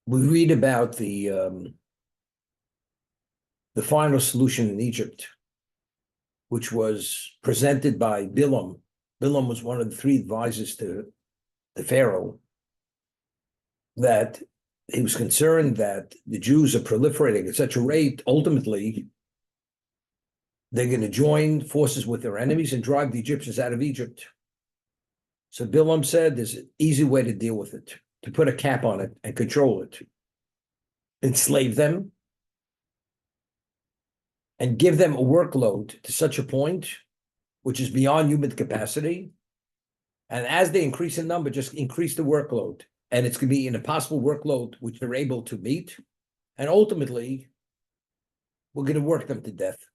We read about the final solution in Egypt, which was presented by Bilam. Bilam was one of the three advisors to the Pharaoh, that he was concerned that the Jews are proliferating at such a rate, ultimately, they're going to join forces with their enemies and drive the Egyptians out of Egypt. So Bilam said there's an easy way to deal with it, to put a cap on it and control it. Enslave them and give them a workload to such a point which is beyond human capacity. And as they increase in number, just increase the workload. And it's going to be an impossible workload which they're able to meet. And ultimately, we're going to work them to death.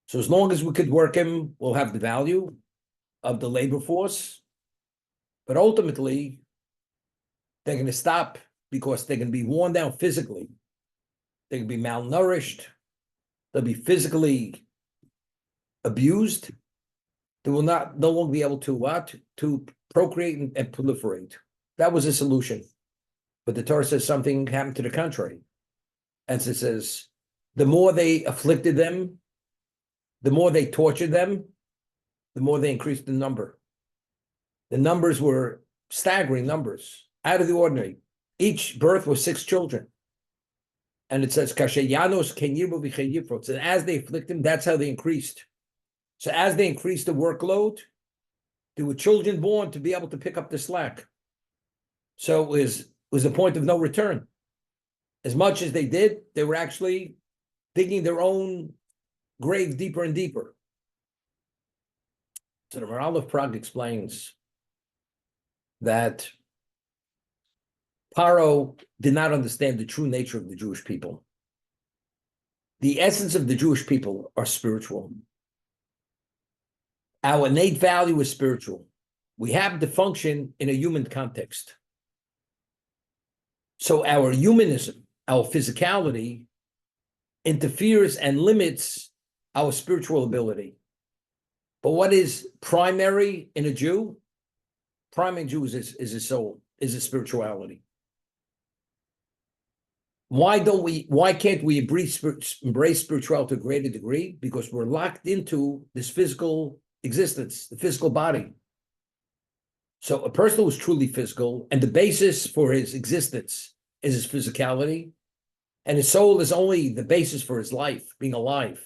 So as long as we could work them, we'll have the value of the labor force. But ultimately, they're going to stop because they're going to be worn down physically. They're going to be malnourished. They'll be physically abused. They will no longer be able to procreate and proliferate. That was a solution. But the Torah says something happened to the contrary. And so it says, the more they afflicted them, the more they tortured them, the more they increased the number. The numbers were staggering numbers, out of the ordinary. Each birth was 6 children. And it says, so as they afflict them, that's how they increased. So as they increased the workload, there were children born to be able to pick up the slack. So it was a point of no return. As much as they did, they were actually digging their own grave deeper and deeper. So the Maharal of Prague explains that Paro did not understand the true nature of the Jewish people. The essence of the Jewish people are spiritual. Our innate value is spiritual. We happen to function in a human context. So our humanism, our physicality, interferes and limits our spiritual ability. But what is primary in a Jew? Primary in Jew is his soul, is his spirituality. Why can't we embrace spirituality to a greater degree? Because we're locked into this physical existence, the physical body. So a person who's truly physical, and the basis for his existence is his physicality, and his soul is only the basis for his life, being alive.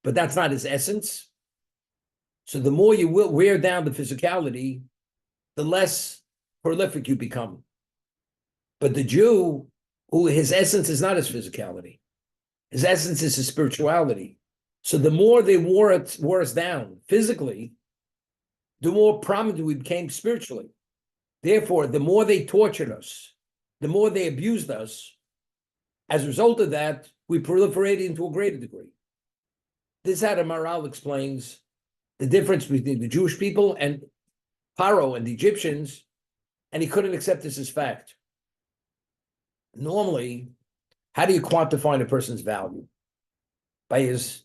But that's not his essence. So the more you will wear down the physicality, the less prolific you become. But the Jew, who his essence is not his physicality, his essence is his spirituality. So the more they wore us down physically, the more prominent we became spiritually. Therefore, the more they tortured us, the more they abused us, as a result of that, we proliferated into a greater degree. This is how the Maharal explains the difference between the Jewish people and Paro and the Egyptians, and he couldn't accept this as fact. Normally, how do you quantify a person's value? By his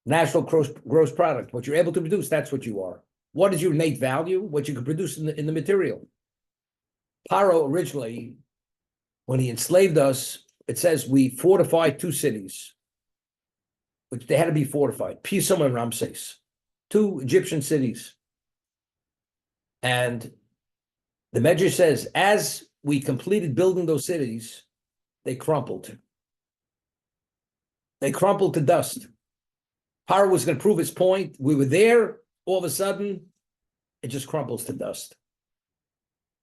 national gross product. What you're able to produce, that's what you are. What is your innate value? What you can produce in the material. Paro originally, when he enslaved us, it says we fortified 2 cities, which they had to be fortified, Pisum and Ramses, 2 Egyptian cities. And the Medrash says, as we completed building those cities, they crumpled. They crumpled to dust. Paro was going to prove his point. We were there. All of a sudden, it just crumbles to dust.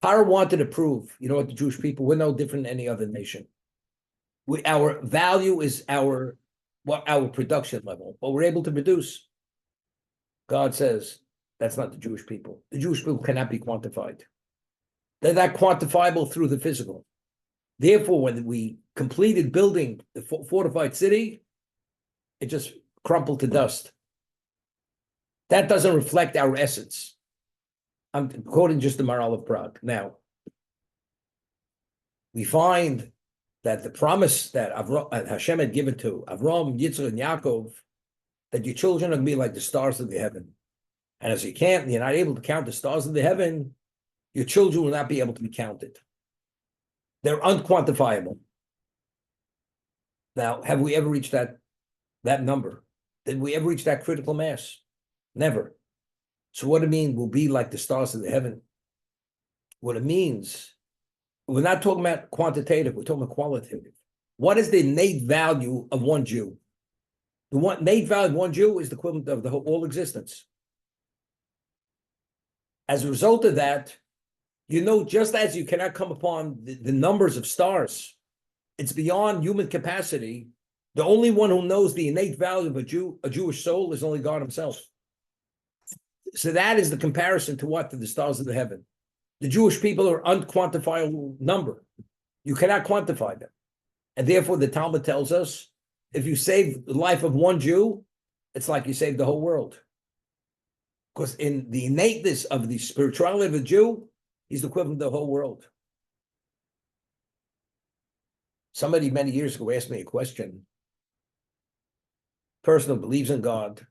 Paro wanted to prove, you know what, the Jewish people, we're no different than any other nation. Our value is our production level, what we're able to produce. God says, that's not the Jewish people. The Jewish people cannot be quantified. They're not quantifiable through the physical. Therefore, when we completed building the fortified city, it just crumpled to dust. That doesn't reflect our essence. I'm quoting just the Maharal of Prague. Now, we find that the promise that Hashem had given to Avram, Yitzchak, and Yaakov, that your children are going to be like the stars of the heaven. And as you're not able to count the stars in the heaven, your children will not be able to be counted. They're unquantifiable. Now, have we ever reached that number? Did we ever reach that critical mass? Never. So what it means will be like the stars in the heaven. What it means, we're not talking about quantitative, we're talking about qualitative. What is the innate value of one Jew? The innate value of one Jew is the equivalent of the all existence. As a result of that, just as you cannot come upon the numbers of stars, it's beyond human capacity. The only one who knows the innate value of a Jewish soul, is only God himself. So that is the comparison to what? To the stars of the heaven. The Jewish people are unquantifiable number. You cannot quantify them. And therefore, the Talmud tells us, if you save the life of one Jew, it's like you saved the whole world. Because in the innateness of the spirituality of a Jew, he's the equivalent of the whole world. Somebody many years ago asked me a question. Person who believes in God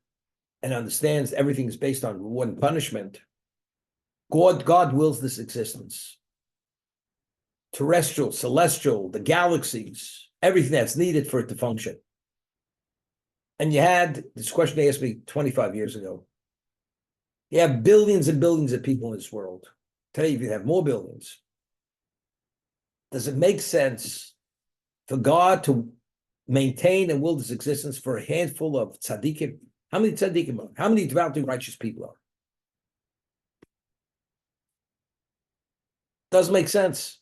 and understands everything is based on reward and punishment. God wills this existence. Terrestrial, celestial, the galaxies, everything that's needed for it to function. And you had this question they asked me 25 years ago. You have billions and billions of people in this world. Today, you have more billions. Does it make sense for God to maintain and will this existence for a handful of tzaddikim? How many tzaddikim are? How many devoutly righteous people are? Doesn't make sense.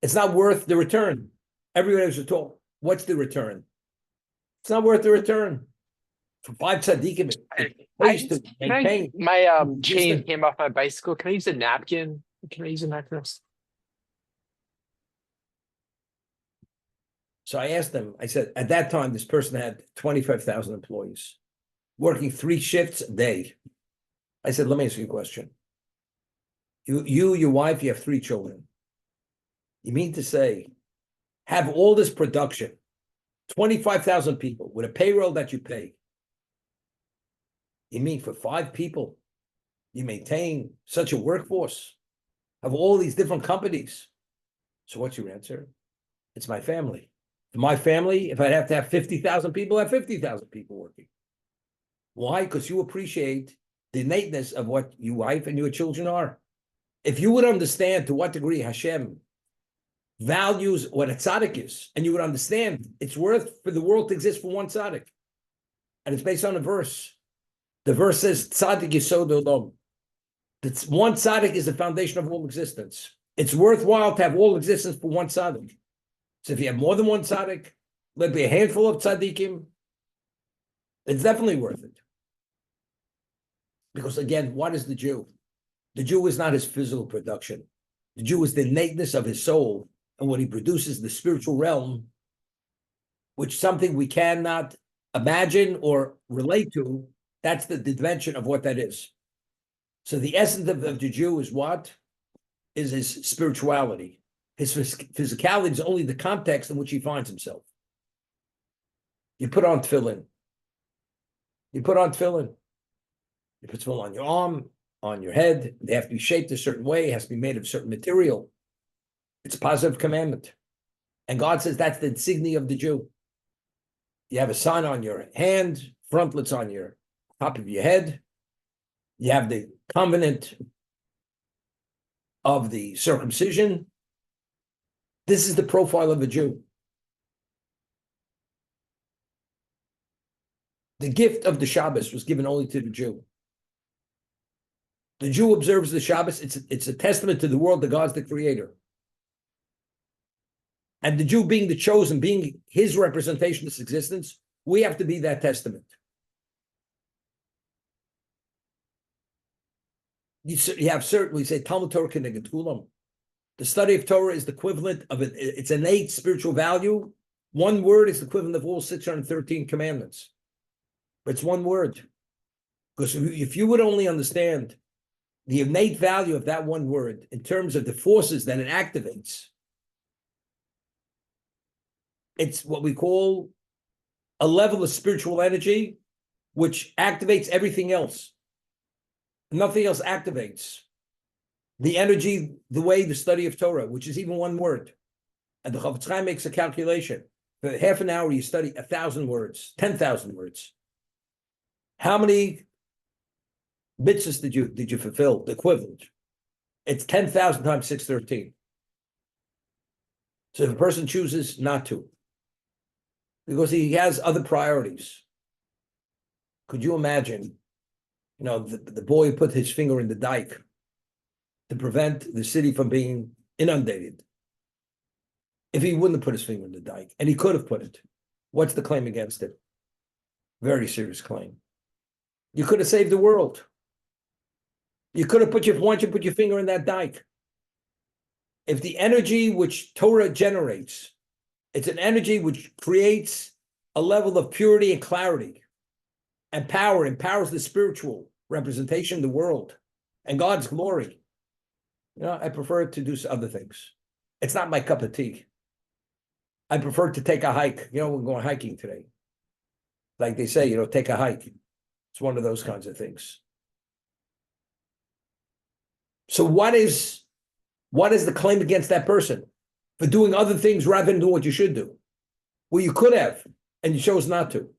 It's not worth the return. Everybody should talk. What's the return? It's not worth the return. For 5 tzaddikim, to maintain. My chain came off my bicycle. Can I use a napkin? Can I use a napkin? So I asked them, I said, at that time, this person had 25,000 employees, working 3 shifts a day. I said, let me ask you a question. Your wife, you have 3 children. You mean to say, have all this production, 25,000 people with a payroll that you pay. You mean for 5 people, you maintain such a workforce, have all these different companies. So what's your answer? It's my family. For my family, if I'd have to have 50,000 people, I have 50,000 people working. Why? Because you appreciate the innateness of what your wife and your children are. If you would understand to what degree Hashem values what a tzaddik is, and you would understand it's worth for the world to exist for one tzaddik. And it's based on a verse. The verse says, tzaddik yisod olam. That one tzaddik is the foundation of all existence. It's worthwhile to have all existence for one tzaddik. So if you have more than one tzaddik, let be a handful of tzaddikim, it's definitely worth it. Because again, what is the Jew? The Jew is not his physical production. The Jew is the innateness of his soul and what he produces in the spiritual realm, which is something we cannot imagine or relate to. That's the dimension of what that is. So the essence of the Jew is what? Is his spirituality. His physicality is only the context in which he finds himself. You put on tefillin. You put tefillin on your arm, on your head. They have to be shaped a certain way. It has to be made of certain material. It's a positive commandment. And God says that's the insignia of the Jew. You have a sign on your hand, frontlets on your top of your head. You have the covenant of the circumcision. This is the profile of a Jew. The gift of the Shabbos was given only to the Jew. The Jew observes the Shabbos. It's a testament to the world that God's the creator. And the Jew being the chosen, being his representation of this existence, we have to be that testament. You have certainly say Talmud Torah Keneged Kulam. The study of Torah is the equivalent of it. It's innate spiritual value. One word is the equivalent of all 613 commandments. But it's one word. Because if you would only understand the innate value of that one word in terms of the forces that it activates, it's what we call a level of spiritual energy which activates everything else. Nothing else activates the energy, the way the study of Torah, which is even one word. And the Chofetz Chaim makes a calculation. For half an hour, you study 1,000 words, 10,000 words. How many mitzvahs did you fulfill? The equivalent. It's 10,000 times 613. So if a person chooses not to, because he has other priorities, could you imagine, the boy who put his finger in the dike to prevent the city from being inundated? If he wouldn't have put his finger in the dike, and he could have put it, what's the claim against it? Very serious claim. You could have saved the world. You could have once you put your finger in that dike. If the energy which Torah generates, it's an energy which creates a level of purity and clarity and power, empowers the spiritual representation of the world and God's glory. I prefer to do other things. It's not my cup of tea. I prefer to take a hike. We're going hiking today. Like they say, take a hike. It's one of those kinds of things. So what is the claim against that person for doing other things rather than doing what you should do? Well, you could have, and you chose not to.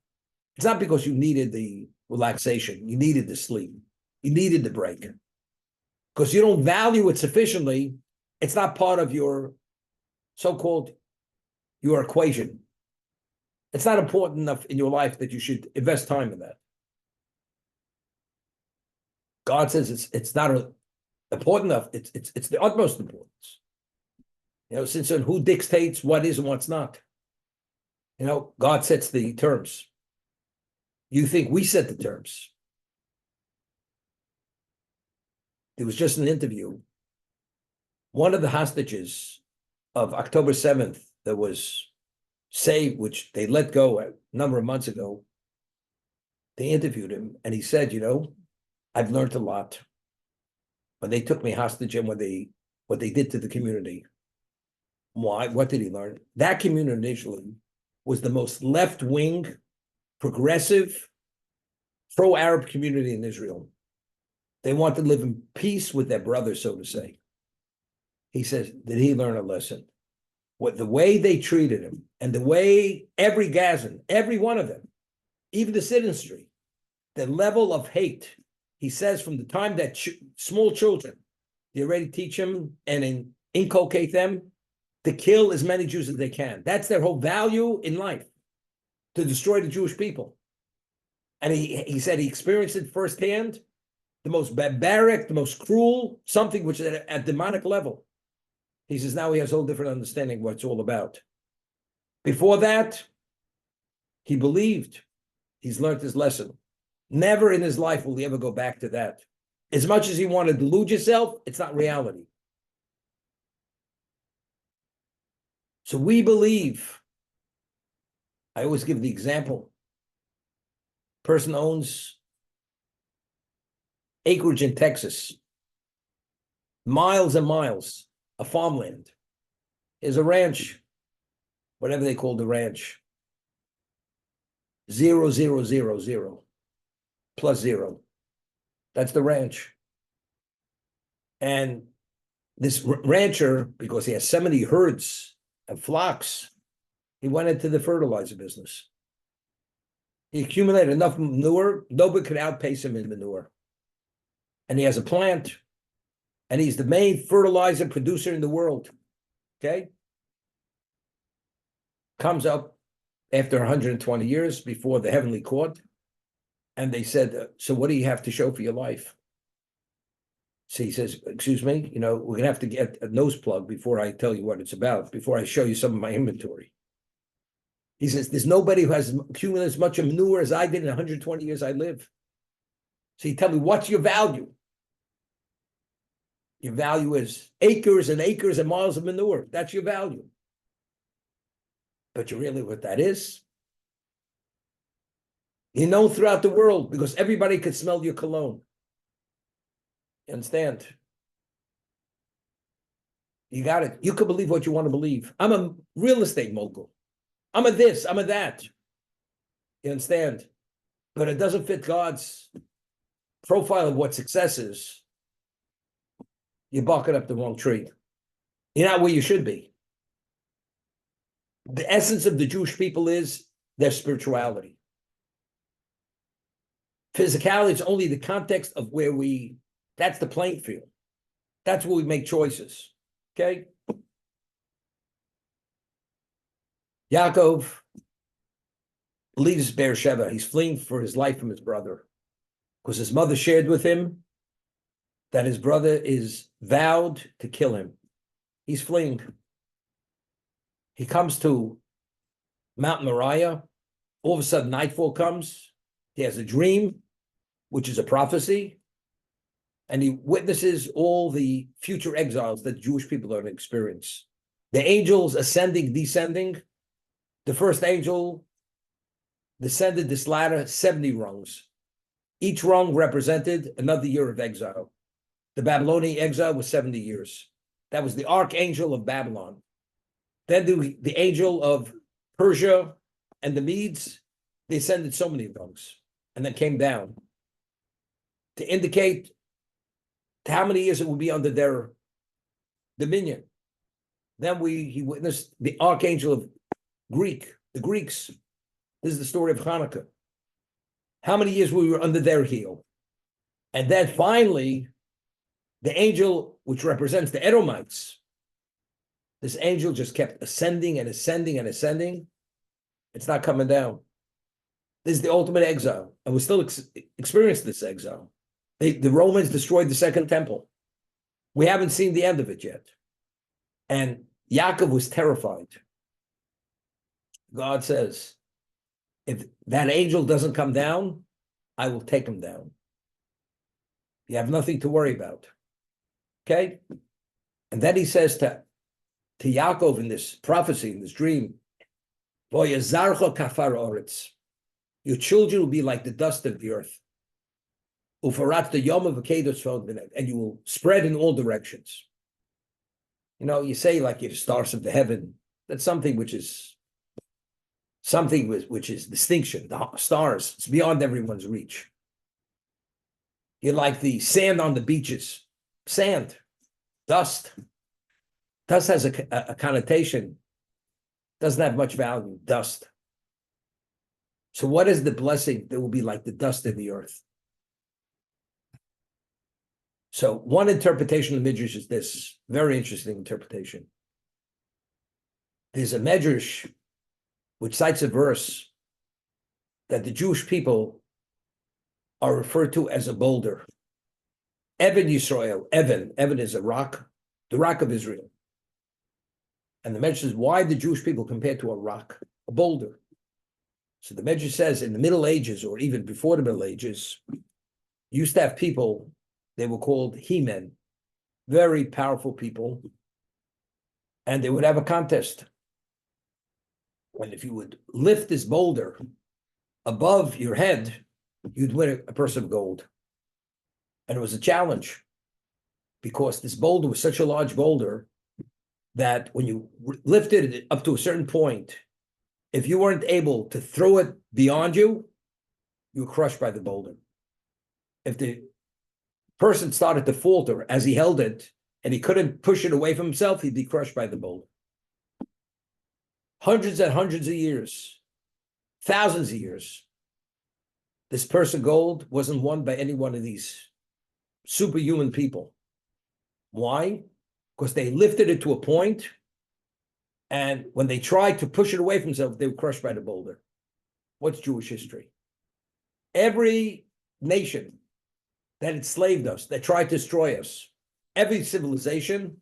It's not because you needed the relaxation. You needed the sleep. You needed the break. Because you don't value it sufficiently. It's not part of your so-called your equation. It's not important enough in your life that you should invest time in that. God says it's not important enough. It's the utmost importance. Since who dictates what is and what's not? God sets the terms. You think we set the terms. There was just an interview. One of the hostages of October 7th that was saved, which they let go a number of months ago, they interviewed him, and he said, I've learned a lot. When they took me hostage and what they did to the community. Why? What did he learn? That community initially was the most left-wing, progressive, pro-Arab community in Israel. They want to live in peace with their brothers, so to say. He says, did he learn a lesson? The way they treated him, and the way every Gazan, every one of them, even the citizenry, the level of hate, he says from the time that small children, they already teach them and inculcate them to kill as many Jews as they can. That's their whole value in life, to destroy the Jewish people. And he said he experienced it firsthand, the most barbaric, the most cruel, something which is at demonic level. He says now he has a whole different understanding of what it's all about. Before that, he believed. He's learned his lesson. Never in his life will he ever go back to that. As much as he wanted to delude yourself, it's not reality. So we believe. I always give the example. Person owns acreage in Texas, miles and miles of farmland. Is a ranch, whatever they call the ranch. 0, plus 0. That's the ranch. And this rancher, because he has so many herds and flocks, he went into the fertilizer business. He accumulated enough manure, nobody could outpace him in manure. And he has a plant, and he's the main fertilizer producer in the world. Okay? Comes up after 120 years before the heavenly court, and they said, so what do you have to show for your life? So he says, excuse me, we're going to have to get a nose plug before I tell you what it's about, before I show you some of my inventory. He says, there's nobody who has accumulated as much manure as I did in 120 years I live. So you tell me, what's your value? Your value is acres and acres and miles of manure. That's your value. But you really what that is? You're known throughout the world because everybody could smell your cologne. You understand? You got it. You can believe what you want to believe. I'm a real estate mogul. I'm a this, I'm a that. You understand? But it doesn't fit God's profile of what success is, you're barking up the wrong tree. You're not where you should be. The essence of the Jewish people is their spirituality. Physicality is only the context of where that's the playing field. That's where we make choices. Okay? Yaakov leaves Beersheba. He's fleeing for his life from his brother because his mother shared with him that his brother is vowed to kill him. He's fleeing. He comes to Mount Moriah. All of a sudden, nightfall comes. He has a dream, which is a prophecy, and he witnesses all the future exiles that Jewish people are going to experience. The angels ascending, descending. The first angel descended this ladder 70 rungs. Each rung represented another year of exile. The Babylonian exile was 70 years. That was the archangel of Babylon. Then the angel of Persia and the Medes, they ascended so many rungs and then came down to indicate how many years it would be under their dominion. Then he witnessed the archangel of the Greeks. This is the story of Hanukkah. How many years we were under their heel? And then finally, the angel, which represents the Edomites, this angel just kept ascending and ascending and ascending. It's not coming down. This is the ultimate exile. And we still experience this exile. The Romans destroyed the second temple. We haven't seen the end of it yet. And Yaakov was terrified. God says, if that angel doesn't come down, I will take him down. You have nothing to worry about. Okay? And then he says to Yaakov in this prophecy, in this dream, Voyazarcha kafar oretz. Your children will be like the dust of the earth. Ufarat the yom of and you will spread in all directions. You know, you say like you're the stars of the heaven. That's something which is distinction. The stars, it's beyond everyone's reach. You're like the sand on the beaches. Sand, dust. Dust has a connotation, doesn't have much value, dust. So what is the blessing that will be like the dust of the earth? So one interpretation of the Midrash is this, very interesting interpretation. There's a Midrash which cites a verse that the Jewish people are referred to as a boulder. Even Yisrael, Even is a rock, the rock of Israel. And the Midrash says, why the Jewish people compared to a rock, a boulder? So the Midrash says in the Middle Ages, or even before the Middle Ages, used to have people, they were called he-men, very powerful people, and they would have a contest. And if you would lift this boulder above your head, you'd win a purse of gold. And it was a challenge because this boulder was such a large boulder that when you lifted it up to a certain point, if you weren't able to throw it beyond you, you were crushed by the boulder. If the person started to falter as he held it and he couldn't push it away from himself, he'd be crushed by the boulder. Hundreds and hundreds of years, thousands of years, this purse of gold wasn't won by any one of these superhuman people. Why? Because they lifted it to a point, and when they tried to push it away from themselves, they were crushed by the boulder. What's Jewish history? Every nation that enslaved us, that tried to destroy us, every civilization,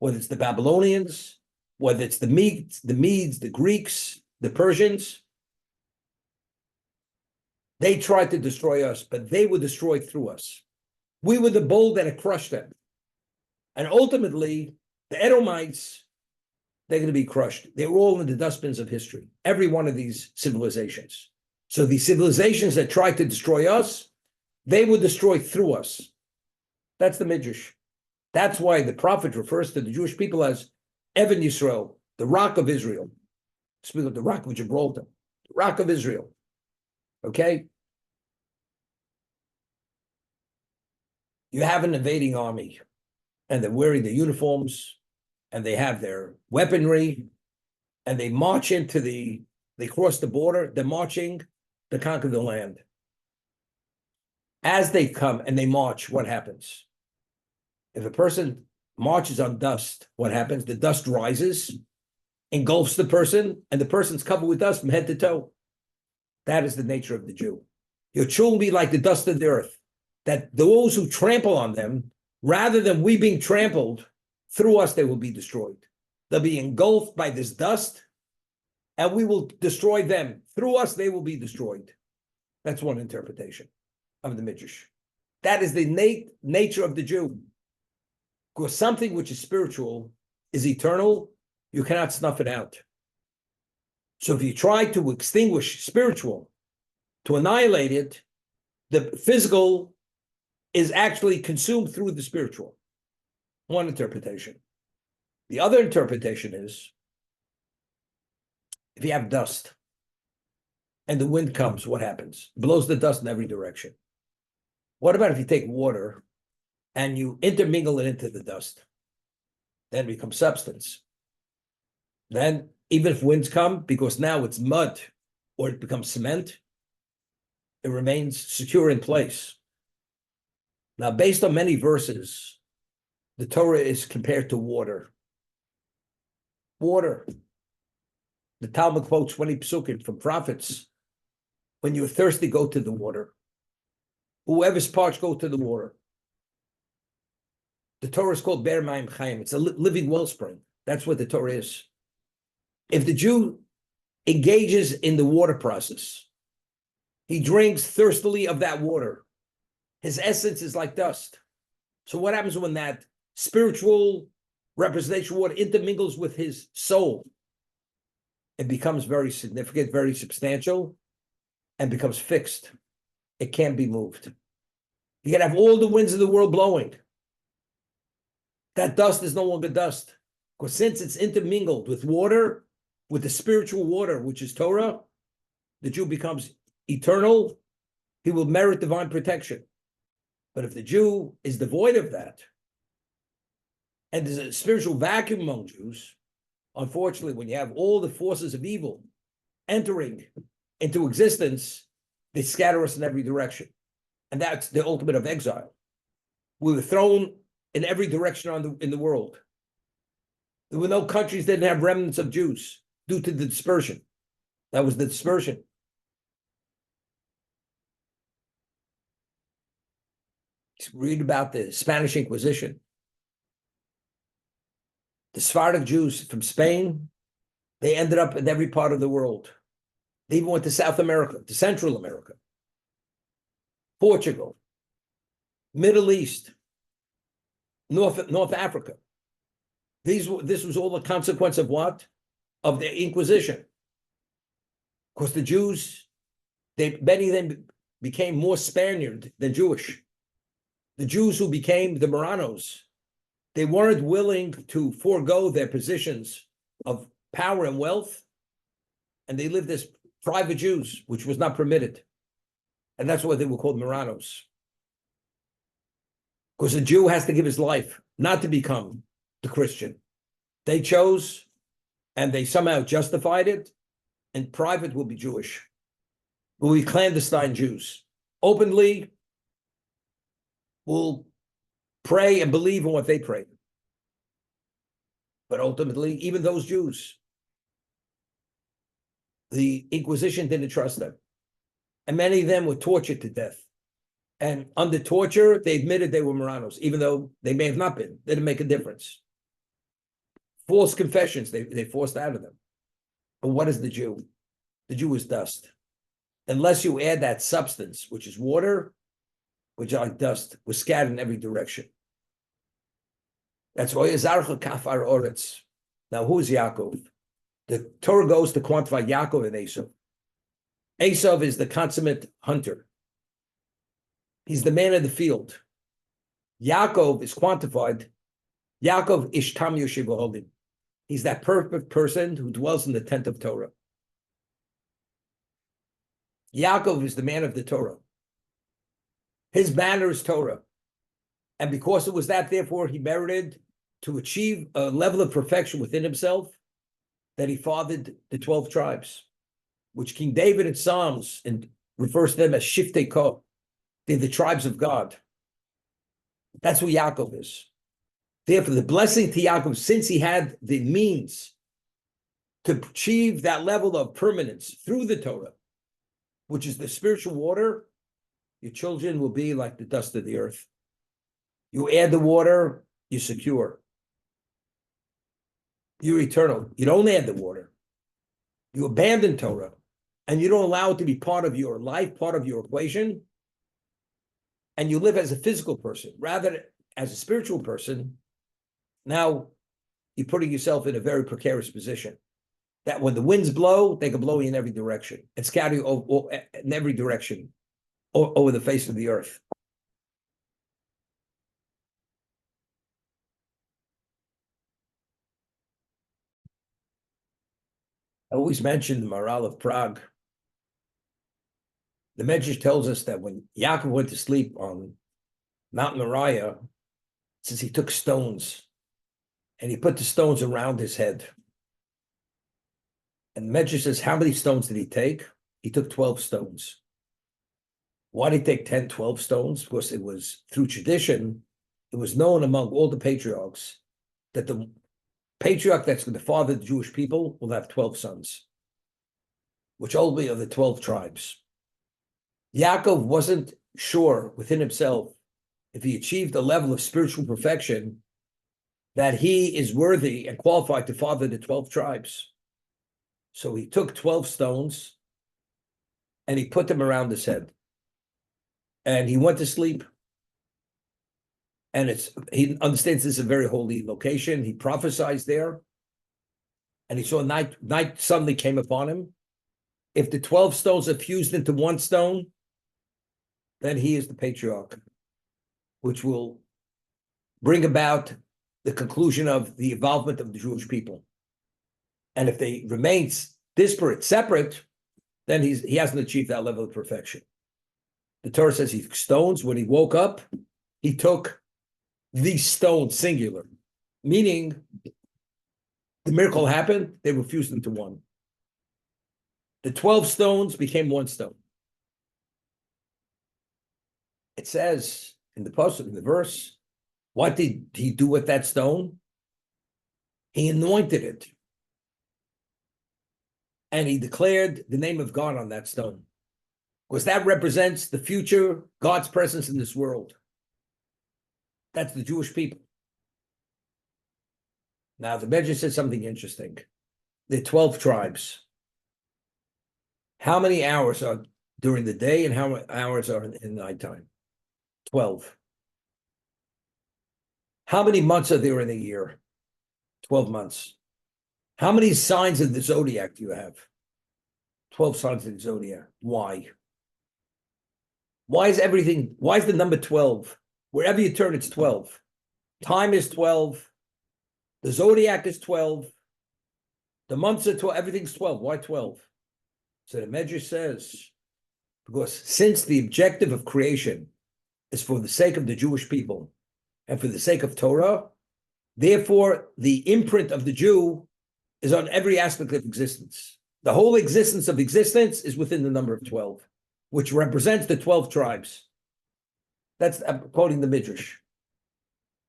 whether it's the Babylonians, whether it's the Medes, the Greeks, the Persians, they tried to destroy us, but they were destroyed through us. We were the boulder that crushed them. And ultimately, the Edomites, they're going to be crushed. They were all in the dustbins of history, every one of these civilizations. So these civilizations that tried to destroy us, they were destroyed through us. That's the Midrash. That's why the prophet refers to the Jewish people as Even Yisrael, the rock of Israel. Speak of the rock of Gibraltar, the rock of Israel. Okay? You have an invading army, and they're wearing the uniforms, and they have their weaponry, and they march they cross the border, they're marching to conquer the land. As they come and they march, what happens? If a person marches on dust, what happens? The dust rises, engulfs the person, and the person's covered with dust from head to toe. That is the nature of the Jew. Your children will be like the dust of the earth, that those who trample on them, rather than we being trampled, through us they will be destroyed. They'll be engulfed by this dust, and we will destroy them. Through us, they will be destroyed. That's one interpretation of the Midrash. That is the nature of the Jew. Because something which is spiritual is eternal, you cannot snuff it out. So if you try to extinguish spiritual, to annihilate it, the physical is actually consumed through the spiritual. One interpretation. The other interpretation is, if you have dust and the wind comes, what happens? It blows the dust in every direction. What about if you take water and you intermingle it into the dust? Then it becomes substance. Then, even if winds come, because now it's mud or it becomes cement, it remains secure in place. Now, based on many verses, the Torah is compared to water. Water. The Talmud quotes 20 psukim from prophets. When you're thirsty, go to the water. Whoever's parched, go to the water. The Torah is called Ber Mayim Chaim. It's a living wellspring. That's what the Torah is. If the Jew engages in the water process, he drinks thirstily of that water. His essence is like dust. So what happens when that spiritual representation water intermingles with his soul? It becomes very significant, very substantial, and becomes fixed. It can't be moved. You can have all the winds of the world blowing. That dust is no longer dust. Because since it's intermingled with water, with the spiritual water, which is Torah, the Jew becomes eternal. He will merit divine protection. But if the Jew is devoid of that, and there's a spiritual vacuum among Jews, unfortunately, when you have all the forces of evil entering into existence, they scatter us in every direction. And that's the ultimate of exile. We were thrown in every direction in the world. There were no countries that didn't have remnants of Jews due to the dispersion. That was the dispersion. Read about the Spanish Inquisition. The Sephardic Jews from Spain, they ended up in every part of the world. They even went to South America, to Central America, Portugal, Middle East, North Africa. This was all the consequence of what? Of the Inquisition. Because the Jews, many of them became more Spaniard than Jewish. The Jews who became the Marranos, they weren't willing to forego their positions of power and wealth, and they lived as private Jews, which was not permitted. And that's why they were called Marranos. Because a Jew has to give his life not to become the Christian. They chose, and they somehow justified it, and private will be Jewish. Will be clandestine Jews. Openly will pray and believe in what they pray. But ultimately, even those Jews, the Inquisition didn't trust them. And many of them were tortured to death. And under torture, they admitted they were Marranos, even though they may have not been. They didn't make a difference. False confessions, they forced out of them. But what is the Jew? The Jew is dust. Unless you add that substance, which is water, which like dust, was scattered in every direction. That's why Yazarcha Kafar Oretz. Now, who's Yaakov? The Torah goes to quantify Yaakov and Esav. Esav is the consummate hunter. He's the man of the field. Yaakov is quantified. Yaakov Ishtam Yoshiv Olim. He's that perfect person who dwells in the tent of Torah. Yaakov is the man of the Torah. His banner is Torah. And because it was that, therefore, he merited to achieve a level of perfection within himself that he fathered the 12 tribes, which King David in Psalms and refers to them as Shiftei Ko. They're the tribes of God. That's who Yaakov is. Therefore, the blessing to Yaakov, since he had the means to achieve that level of permanence through the Torah, which is the spiritual water, your children will be like the dust of the earth. You add the water, you're secure. You're eternal. You don't add the water. You abandon Torah, and you don't allow it to be part of your life, part of your equation, and you live as a physical person rather than as a spiritual person. Now you're putting yourself in a very precarious position that when the winds blow, they can blow you in every direction and scatter you in every direction over the face of the earth. I always mention the Maharal of Prague. The Medrash tells us that when Yaakov went to sleep on Mount Moriah, since he took stones and he put the stones around his head. And the Medrash says, how many stones did he take? He took 12 stones. Why did he take 10, 12 stones? Because it was through tradition, it was known among all the patriarchs that the patriarch that's going to father the Jewish people will have 12 sons, which only are the 12 tribes. Yaakov wasn't sure within himself if he achieved a level of spiritual perfection that he is worthy and qualified to father the 12 tribes. So he took 12 stones and he put them around his head. And he went to sleep. And he understands this is a very holy location. He prophesied there. And he saw night suddenly came upon him. If the 12 stones are fused into one stone, then he is the patriarch, which will bring about the conclusion of the involvement of the Jewish people. And if they remain disparate, separate, then he hasn't achieved that level of perfection. The Torah says he took stones. When he woke up, he took these stones, singular, meaning the miracle happened, they were fused into one. The 12 stones became one stone. It says in the pasuk, in the verse, what did he do with that stone? He anointed it. And he declared the name of God on that stone. Because that represents the future, God's presence in this world. That's the Jewish people. Now, the Medrash said something interesting. The 12 tribes. How many hours are during the day and how many hours are in the nighttime? 12. How many months are there in a year? 12 months. How many signs of the zodiac do you have? 12 signs of the zodiac. Why? Why is the number 12? Wherever you turn, it's 12. Time is 12. The zodiac is 12. The months are 12. Everything's 12. Why 12? So the Medrash says, because since the objective of creation is for the sake of the Jewish people and for the sake of Torah, therefore the imprint of the Jew is on every aspect of existence. The whole existence of existence is within the number of 12, which represents the 12 tribes. That's, I'm quoting the Midrash.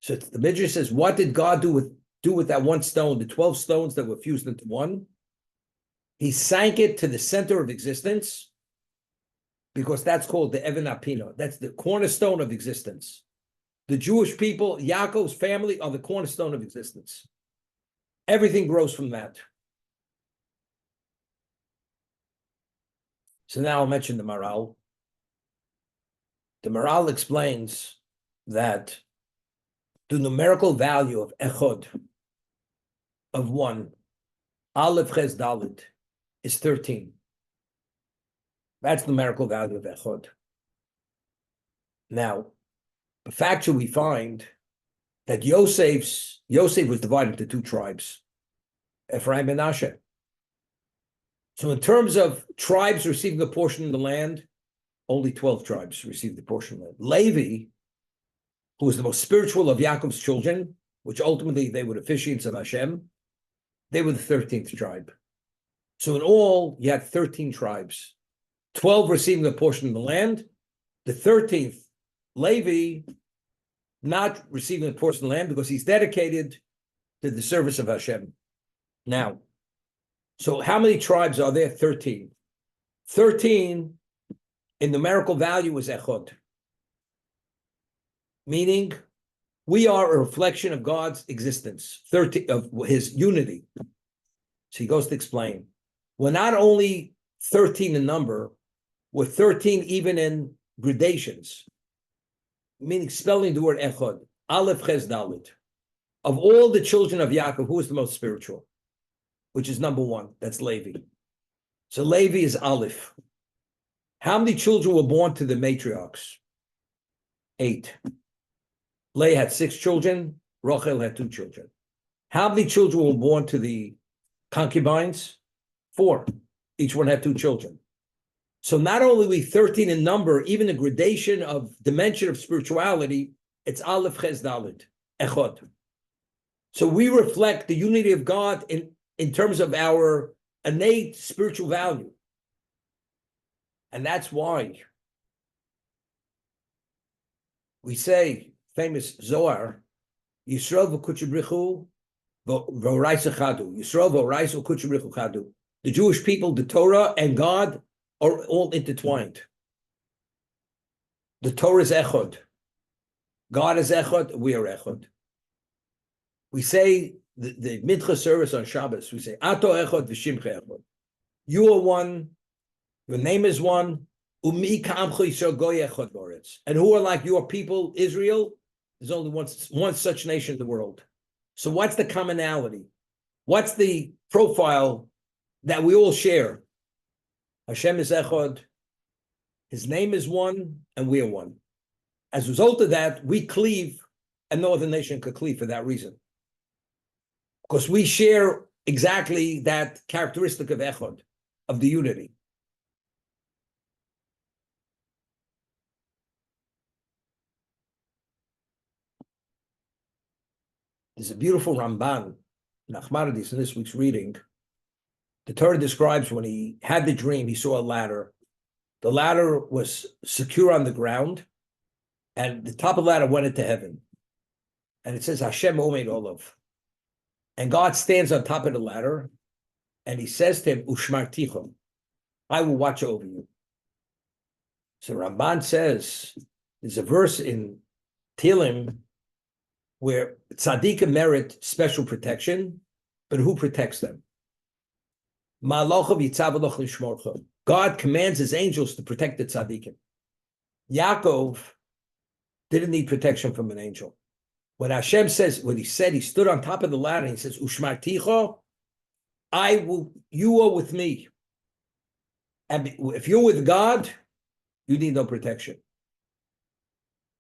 So the Midrash says, what did God do with that one stone, the 12 stones that were fused into one? He sank it to the center of existence, because that's called the Even Apina. That's the cornerstone of existence. The Jewish people, Yaakov's family, are the cornerstone of existence. Everything grows from that. So now I'll mention the Maharal. The Maharal explains that the numerical value of Echod, of one, Aleph Ches Dalet, is 13. That's the numerical value of Echod. Now, factually we find that Yosef was divided into two tribes, Ephraim and Manasseh. So in terms of tribes receiving a portion of the land, only 12 tribes received the portion of the land. Levi who was the most spiritual of Yaakov's children, which ultimately they were officiants of Hashem, they were the 13th tribe. So in all, you had 13 tribes, 12 receiving a portion of the land, the 13th, Levi, not receiving a portion of the land because he's dedicated to the service of Hashem. Now, so how many tribes are there? 13. 13 in numerical value is Echod, meaning we are a reflection of God's existence, 13 of his unity. So he goes to explain. We're not only 13 in number, we're 13 even in gradations, meaning spelling the word Echod, Aleph Ches Dalet. Of all the children of Yaakov, who is the most spiritual? Which is number one, that's Levi. So Levi is Aleph. How many children were born to the matriarchs? 8. Leah had 6 children, Rachel had 2 children. How many children were born to the concubines? 4. Each one had 2 children. So not only are we 13 in number, even the gradation of dimension of spirituality, it's Aleph Ches Dalet, Echod. So we reflect the unity of God in terms of our innate spiritual value. And that's why we say, famous Zohar, Yisrael v'kutshabrichu v'oraisa chadu. Yisrael v'oraisa v'kutshabrichu chadu. The Jewish people, the Torah, and God are all intertwined. The Torah is Echod. God is Echod, we are Echod. We say the Mincha service on Shabbos, we say, Ato Echod v'shimcha Echod. You are one, your name is one, Umi ka'amcha Yisrael goy echod b'oretz. And who are like your people, Israel? There's only one such nation in the world. So what's the commonality? What's the profile that we all share? Hashem is Echod, his name is one, and we are one. As a result of that, we cleave, and no other nation could cleave for that reason. Because we share exactly that characteristic of Echod, of the unity. There's a beautiful Ramban, Nachmanides, in this week's reading. The Torah describes when he had the dream, he saw a ladder. The ladder was secure on the ground, and the top of the ladder went into heaven. And it says, Hashem Omeid Olav. And God stands on top of the ladder, and he says to him, Ushmartichom, I will watch over you. So Ramban says, there's a verse in Tehillim where tzaddikim merit special protection, but who protects them? God commands his angels to protect the tzaddikim. Yaakov didn't need protection from an angel. When Hashem says, when he said he stood on top of the ladder, he says, Ushmarticho, you are with me. And if you're with God, you need no protection.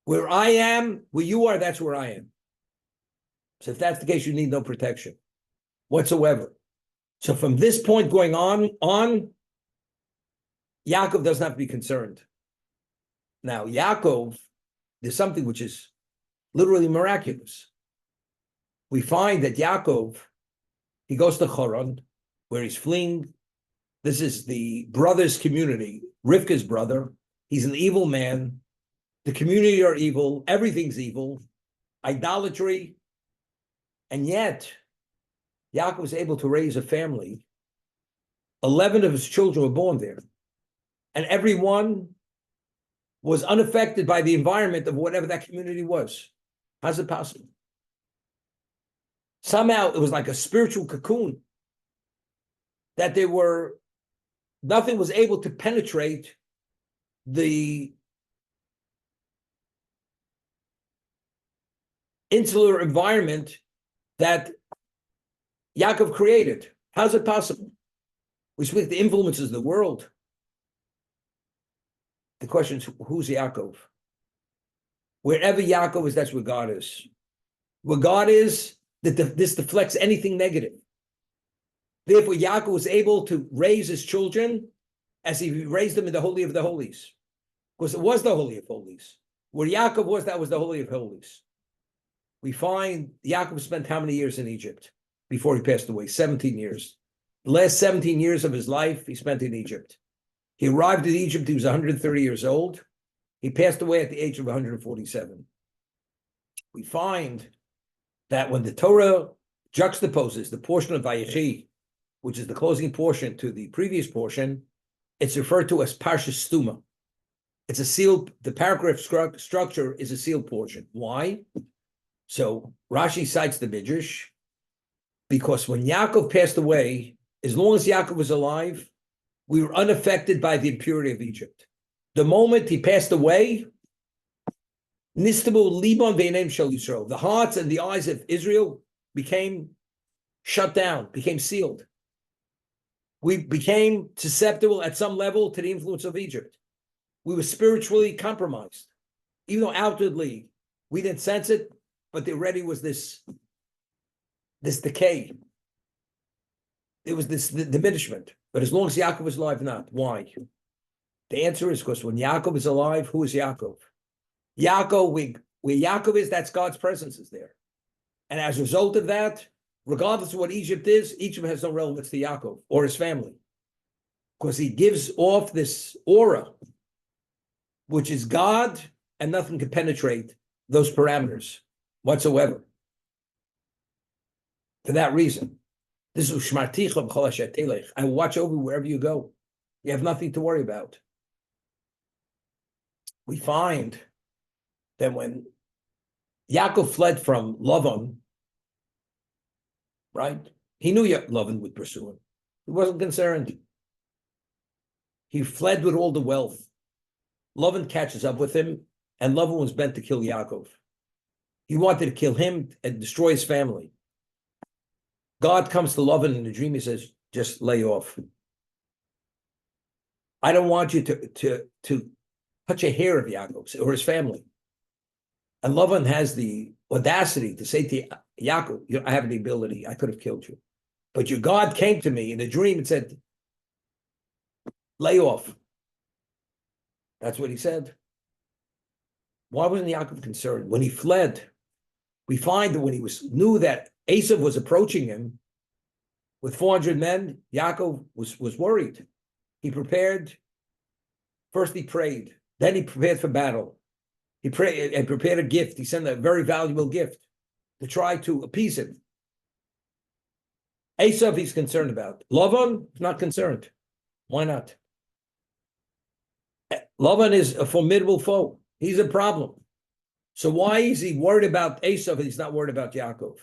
Where I am, where you are, that's where I am. So if that's the case, you need no protection whatsoever. So from this point going on, Yaakov doesn't have to be concerned. Now, Yaakov, there's something which is literally miraculous. We find that Yaakov, he goes to Haran, where he's fleeing. This is the brothers' community, Rivka's brother. He's an evil man. The community are evil. Everything's evil. Idolatry. And yet, Yaakov was able to raise a family. 11 of his children were born there. And everyone was unaffected by the environment of whatever that community was. How's it possible? Somehow it was like a spiritual cocoon that nothing was able to penetrate the insular environment that Yaakov created. How's it possible? We speak the influences of the world. The question is, who's Yaakov? Wherever Yaakov is, that's where God is. Where God is, this deflects anything negative. Therefore, Yaakov was able to raise his children as he raised them in the Holy of the Holies. Because it was the Holy of Holies. Where Yaakov was, that was the Holy of Holies. We find Yaakov spent how many years in Egypt before he passed away? 17 years. The last 17 years of his life, he spent in Egypt. He arrived in Egypt, he was 130 years old. He passed away at the age of 147. We find that when the Torah juxtaposes the portion of Vayechi, which is the closing portion to the previous portion, it's referred to as Parshas Stuma. It's a sealed, the paragraph structure is a sealed portion. Why? So Rashi cites the Midrash, because when Yaakov passed away, as long as Yaakov was alive, we were unaffected by the impurity of Egypt. The moment he passed away, Nistabu Liban Ve'enem Shel Yisrael, the hearts and the eyes of Israel became shut down, became sealed. We became susceptible at some level to the influence of Egypt. We were spiritually compromised. Even though outwardly we didn't sense it, but there already was this decay. There was this diminishment. But as long as Yaakov was alive, not. Why? The answer is because when Yaakov is alive, who is Yaakov? Yaakov, where Yaakov is, that's God's presence is there. And as a result of that, regardless of what Egypt is, Egypt has no relevance to Yaakov or his family. Because he gives off this aura, which is God, and nothing can penetrate those parameters whatsoever. For that reason, this is Ushmarticha b'chol asher telech. I will watch over wherever you go. You have nothing to worry about. We find that when Yaakov fled from Lavan, right? He knew Lavan would pursue him. He wasn't concerned. He fled with all the wealth. Lavan catches up with him, and Lavan was bent to kill Yaakov. He wanted to kill him and destroy his family. God comes to Lavan in a dream. He says, just lay off. I don't want you to touch a hair of Yaakov or his family. And Lavan has the audacity to say to Yaakov, I have the ability, I could have killed you. But your God came to me in a dream and said, lay off. That's what he said. Why wasn't Yaakov concerned? When he fled, we find that when he knew that Esav was approaching him with 400 men, Yaakov was worried. He prepared. First he prayed. Then he prepared for battle. He prayed and prepared a gift. He sent a very valuable gift to try to appease him. Esav he's concerned about. Lavan is not concerned. Why not? Lavan is a formidable foe. He's a problem. So why is he worried about Esav and he's not worried about Yaakov?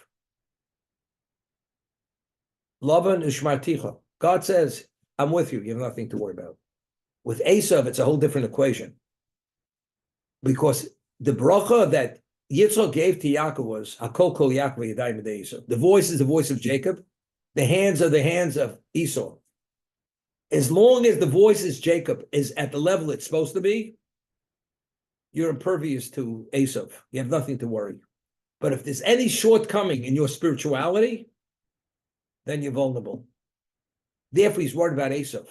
Lavan Ushmarticha. God says, I'm with you. You have nothing to worry about. With Esav, it's a whole different equation. Because the bracha that Yitzchak gave to Yaakov was, Hakol kol Yaakov yadayim b'nei Esau. The voice is the voice of Jacob. The hands are the hands of Esau. As long as the voice is Jacob is at the level it's supposed to be, you're impervious to Esav. You have nothing to worry. But if there's any shortcoming in your spirituality, then you're vulnerable. Therefore, he's worried about Esav.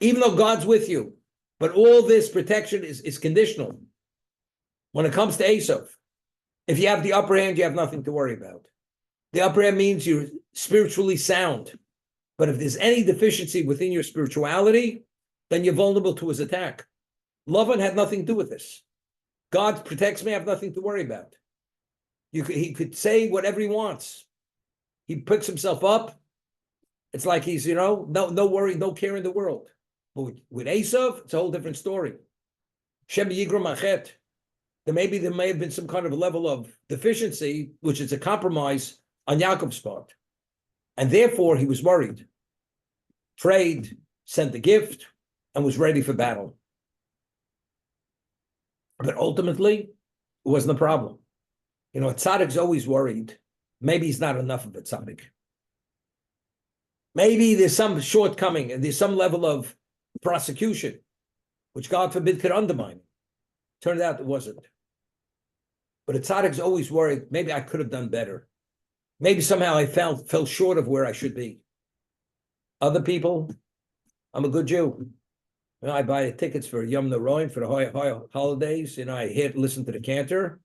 Even though God's with you, but all this protection is conditional. When it comes to Esav, if you have the upper hand, you have nothing to worry about. The upper hand means you're spiritually sound. But if there's any deficiency within your spirituality, then you're vulnerable to his attack. Lavan had nothing to do with this. God protects me, I have nothing to worry about. He could say whatever he wants. He picks himself up. It's like he's, no worry, no care in the world. But with Esav, it's a whole different story. Shem Yigram Achet. There may have been some kind of a level of deficiency, which is a compromise on Yaakov's part. And therefore, he was worried, prayed, sent the gift, and was ready for battle. But ultimately, it wasn't a problem. A tzaddik's always worried. Maybe he's not enough of a tzaddik. Maybe there's some shortcoming and there's some level of prosecution, which God forbid could undermine. Turned out it wasn't. But a tzaddik's always worried, maybe I could have done better. Maybe somehow I fell short of where I should be. Other people, I'm a good Jew. You know, I buy tickets for Yom Noraim for the holidays. You know, I listen to the cantor,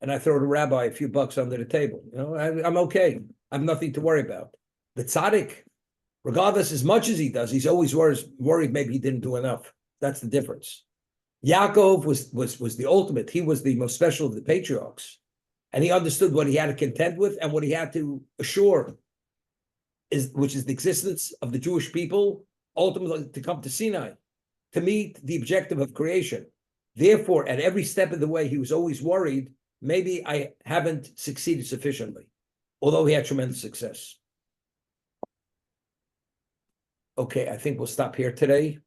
and I throw the rabbi a few bucks under the table. You know, I'm okay. I have nothing to worry about. The tzaddik, regardless, as much as he does, he's always worried maybe he didn't do enough. That's the difference. Yaakov was the ultimate. He was the most special of the patriarchs, and he understood what he had to contend with and what he had to assure, which is the existence of the Jewish people, ultimately to come to Sinai, to meet the objective of creation. Therefore, at every step of the way, he was always worried, maybe I haven't succeeded sufficiently, although he had tremendous success. Okay, I think we'll stop here today.